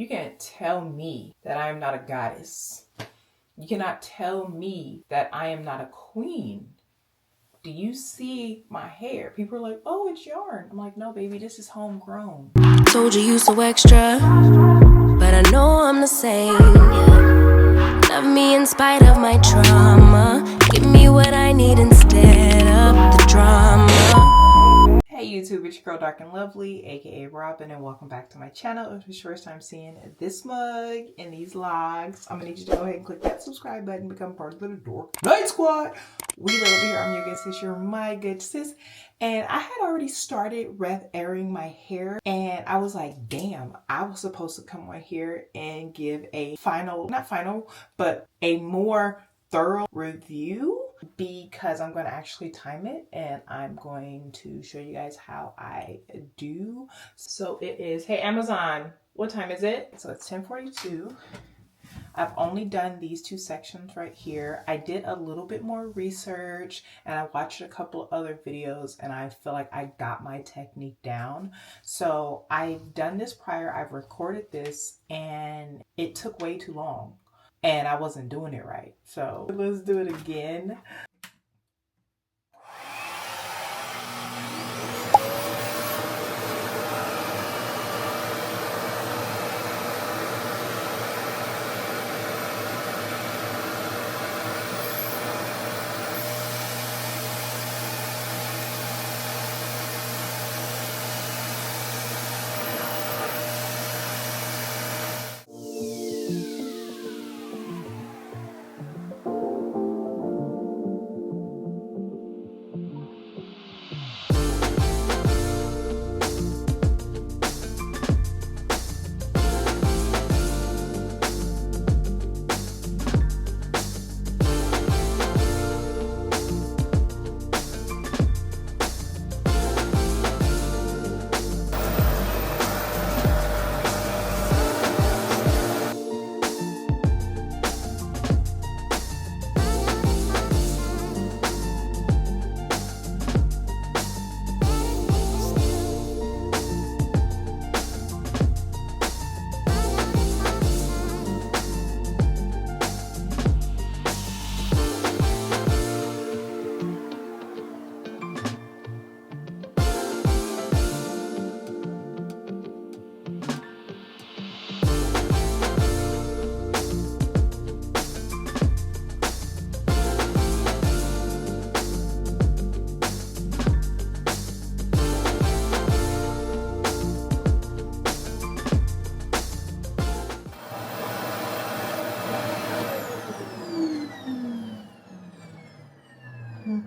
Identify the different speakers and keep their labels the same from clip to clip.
Speaker 1: You can't tell me that I am not a goddess. You cannot tell me that I am not a queen. Do you see my hair? People are like, oh, it's yarn. I'm like, no, baby, this is homegrown.
Speaker 2: Told you so extra, but I know I'm the same. Love me in spite of my trauma. Give me what I need instead of the drama.
Speaker 1: Hey YouTube, it's your girl Drknlvely, aka Robin, and welcome back to my channel. If it's your first time seeing this mug and these logs, I'm gonna need you to go ahead and click that subscribe button, become part of the Drknlvely squad. We live over here. I'm your good sis, you're my good sis. And I had already started RevAiring my hair, and I was like, damn, I was supposed to come on here and give a but a more thorough review, because I'm going to actually time it and I'm going to show you guys how I do. So it is, hey Amazon, what time is it? So it's 10:42. I've only done these two sections right here. I did a little bit more research and I watched a couple other videos and I feel like I got my technique down. So I've done this prior, I've recorded this, and it took way too long and I wasn't doing it right. So let's do it again.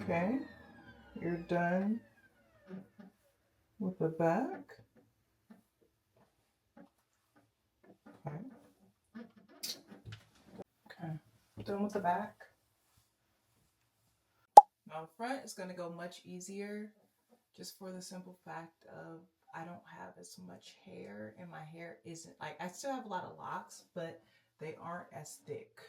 Speaker 1: Okay, you're done with the back. Okay. Okay, done with the back. Now front is going to go much easier, just for the simple fact of I don't have as much hair, and my hair isn't like, I still have a lot of locks, but they aren't as thick.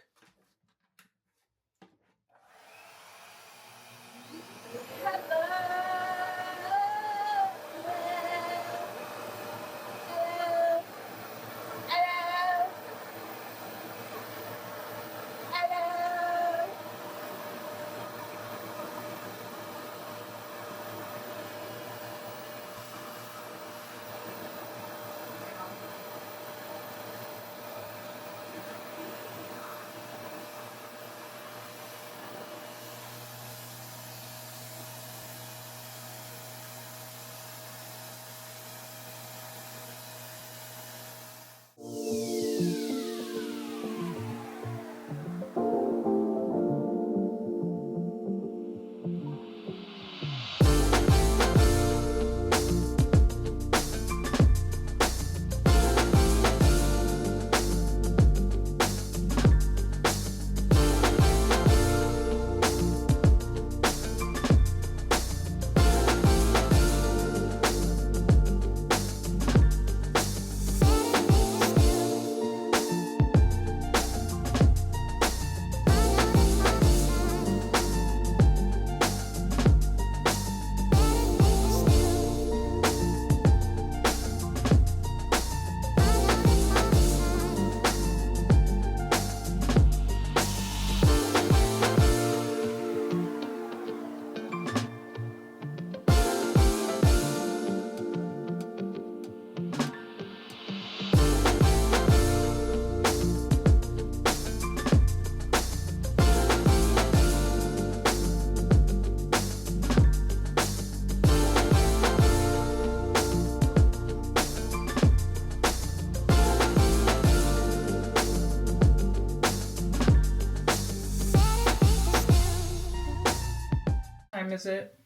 Speaker 1: is it?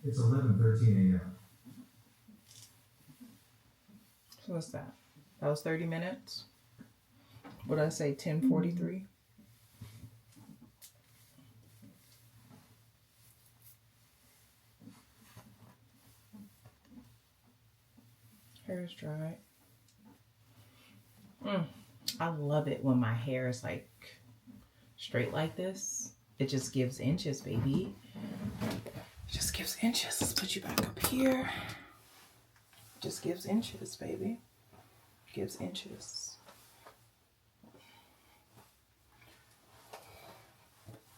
Speaker 3: It's 11:13 a.m.
Speaker 1: So what's that? That was 30 minutes. What did I say? 10:43. Hair is dry. I love it when my hair is like straight like this. It just gives inches, baby. It just gives inches. Let's put you back up here. It just gives inches, baby. Gives inches.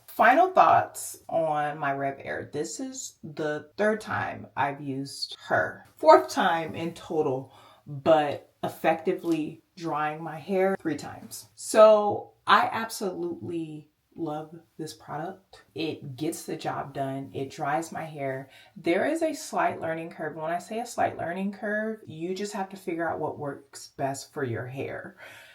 Speaker 1: Final thoughts on my RevAir. This is the 3rd time I've used her. 4th time in total, but effectively drying my hair 3 times. So I absolutely love this product. It gets the job done. It dries my hair. There is a slight learning curve. When I say a slight learning curve, you just have to figure out what works best for your hair.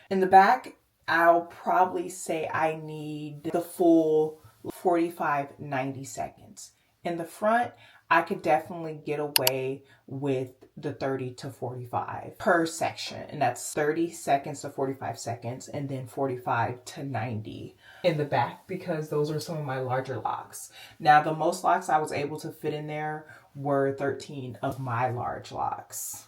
Speaker 1: In the back, I'll probably say I need the full 45-90 seconds. In the front, I could definitely get away with the 30 to 45 per section. And that's 30 seconds to 45 seconds and then 45 to 90 in the back, because those are some of my larger locks. Now, the most locks I was able to fit in there were 13 of my large locks.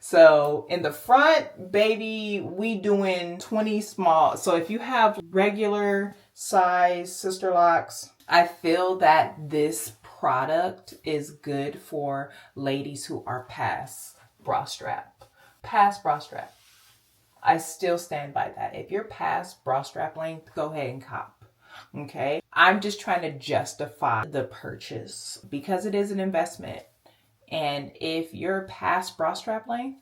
Speaker 1: So in the front, baby, we doing 20 small. So if you have regular size sister locks, I feel that this product is good for ladies who are past bra strap. Past bra strap. I still stand by that. If you're past bra strap length, go ahead and cop. Okay? I'm just trying to justify the purchase because it is an investment. And if you're past bra strap length,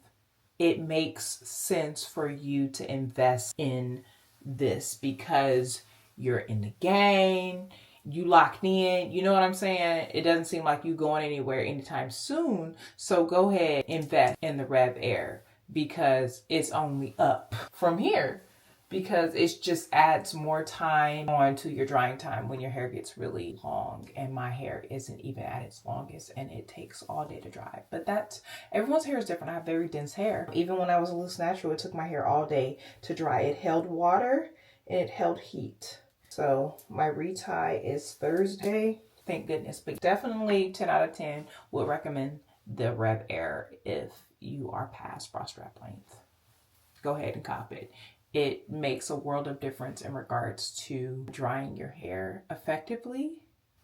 Speaker 1: it makes sense for you to invest in this because you're in the game, you locked in, you know what I'm saying? It doesn't seem like you going anywhere anytime soon. So go ahead, invest in the RevAir because it's only up from here. Because it just adds more time on to your drying time when your hair gets really long, and my hair isn't even at its longest and it takes all day to dry. But that's, everyone's hair is different. I have very dense hair. Even when I was a loose natural, it took my hair all day to dry. It held water and it held heat. So my retie is Thursday, thank goodness. But definitely 10 out of 10 would recommend the RevAir if you are past bra strap length. Go ahead and cop it. It makes a world of difference in regards to drying your hair effectively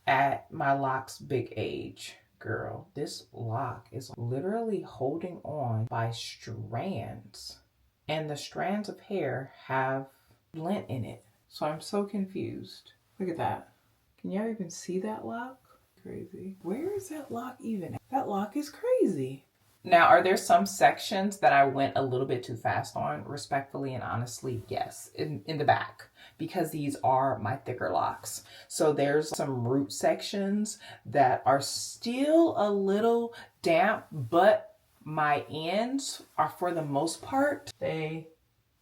Speaker 1: at my locks big age. Girl, this lock is literally holding on by strands, and the strands of hair have lint in it. So I'm so confused. Look at that. Can y'all even see that lock? Crazy. Where is that lock even at? That lock is crazy. Now, are there some sections that I went a little bit too fast on? Respectfully and honestly, yes, in the back, because these are my thicker locks. So there's some root sections that are still a little damp, but my ends are, for the most part, they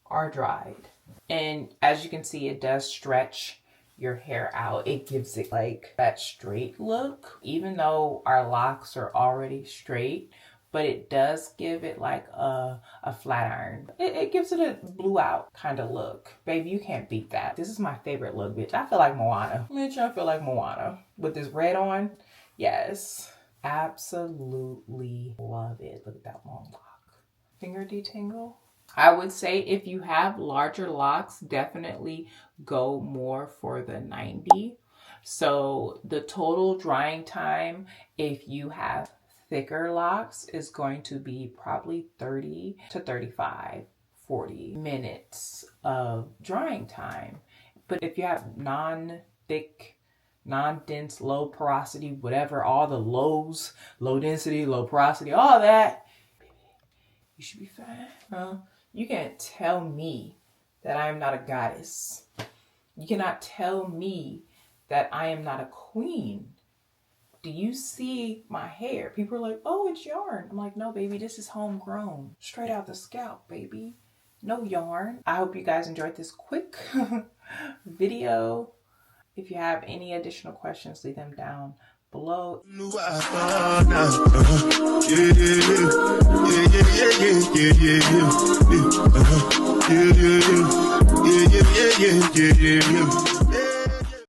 Speaker 1: are dried. And as you can see, it does stretch your hair out. It gives it like that straight look, even though our locks are already straight. But it does give it like a flat iron. It gives it a blew out kind of look. Baby, you can't beat that. This is my favorite look, bitch. I feel like Moana. Bitch, I feel like Moana. With this red on, yes. Absolutely love it. Look at that long lock. Finger detangle. I would say if you have larger locks, definitely go more for the 90. So the total drying time, if you have thicker locks, is going to be probably 30 to 35, 40 minutes of drying time. But if you have non-thick, non-dense, low porosity, whatever, all the lows, low density, low porosity, all that, you should be fine. You can't tell me that I am not a goddess. You cannot tell me that I am not a queen. Do you see my hair? People are like, oh, it's yarn. I'm like, no, baby, this is homegrown. Straight out the scalp, baby. No yarn. I hope you guys enjoyed this quick video. If you have any additional questions, leave them down below.
Speaker 4: Yeah.